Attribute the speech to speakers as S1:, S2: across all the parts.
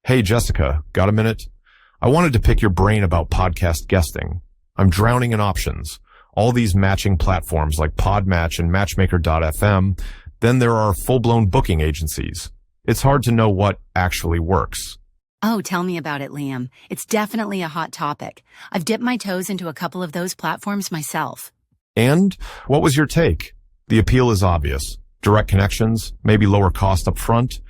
S1: Hey, Jessica, got a minute? I wanted to pick your brain about podcast guesting. I'm drowning in options. All these matching platforms like PodMatch and Matchmaker.fm. Then there are full-blown booking agencies. It's hard to know what actually works.
S2: Oh, tell me about it, Liam. It's definitely a hot topic. I've dipped my toes into a couple of those platforms myself.
S1: And what was your take? The appeal is obvious. Direct connections, maybe lower cost up front.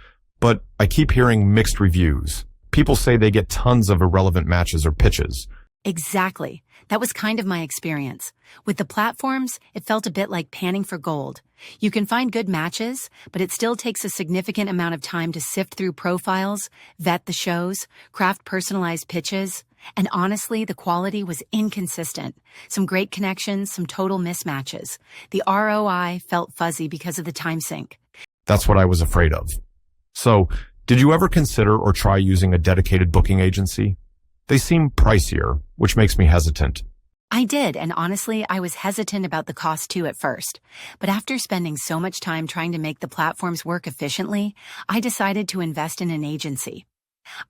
S1: But I keep hearing mixed reviews. People say they get tons of irrelevant matches or pitches.
S2: Exactly. That was kind of my experience. With the platforms, it felt a bit like panning for gold. You can find good matches, but it still takes a significant amount of time to sift through profiles, vet the shows, craft personalized pitches, and honestly, the quality was inconsistent. Some great connections, some total mismatches. The ROI felt fuzzy because of the time sink.
S1: That's what I was afraid of. So, did you ever consider or try using a dedicated booking agency? They seem pricier, which makes me hesitant.
S2: I did, and honestly, I was hesitant about the cost too at first. But after spending so much time trying to make the platforms work efficiently, I decided to invest in an agency.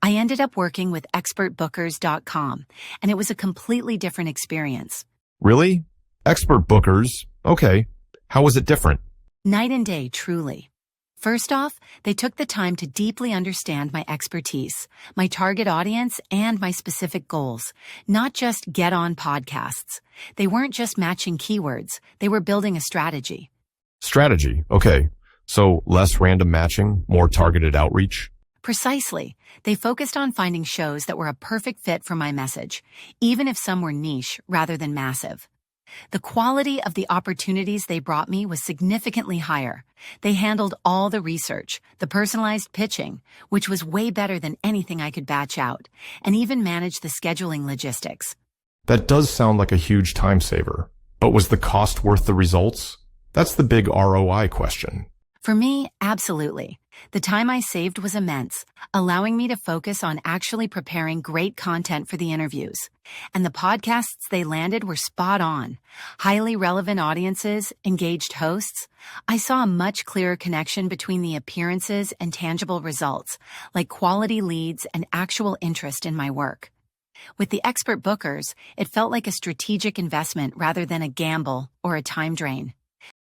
S2: I ended up working with ExpertBookers.com, and it was a completely different experience.
S1: Really? ExpertBookers? Okay. How was it different?
S2: Night and day, truly. First off, they took the time to deeply understand my expertise, my target audience, and my specific goals, not just get on podcasts. They weren't just matching keywords, they were building a strategy.
S1: Strategy, okay. So less random matching, more targeted outreach?
S2: Precisely. They focused on finding shows that were a perfect fit for my message, even if some were niche rather than massive. The quality of the opportunities they brought me was significantly higher. They handled all the research, the personalized pitching, which was way better than anything I could batch out, and even managed the scheduling logistics.
S1: That does sound like a huge time saver. But was the cost worth the results? That's the big ROI question.
S2: For me, absolutely. The time I saved was immense, allowing me to focus on actually preparing great content for the interviews. And the podcasts they landed were spot on. Highly relevant audiences, engaged hosts. I saw a much clearer connection between the appearances and tangible results, like quality leads and actual interest in my work. With the Expert Bookers, it felt like a strategic investment rather than a gamble or a time drain.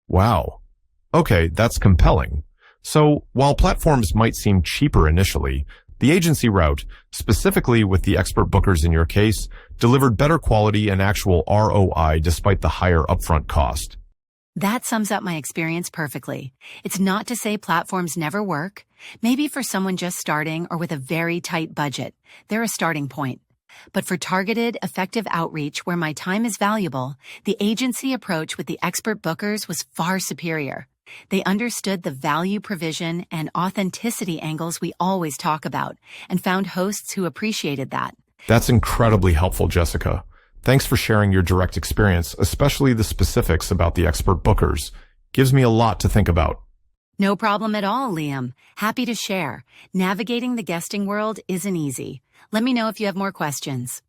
S1: Wow. Okay, that's compelling. So, while platforms might seem cheaper initially, the agency route, specifically with the Expert Bookers in your case, delivered better quality and actual ROI despite the higher upfront cost.
S2: That sums up my experience perfectly. It's not to say platforms never work. Maybe for someone just starting or with a very tight budget, they're a starting point. But for targeted, effective outreach where my time is valuable, the agency approach with the Expert Bookers was far superior. They understood the value provision and authenticity angles we always talk about and found hosts who appreciated that.
S1: That's incredibly helpful, Jessica. Thanks for sharing your direct experience, especially the specifics about the Expert Bookers. Gives me a lot to think about.
S2: No problem at all, Liam. Happy to share. Navigating the guesting world isn't easy. Let me know if you have more questions.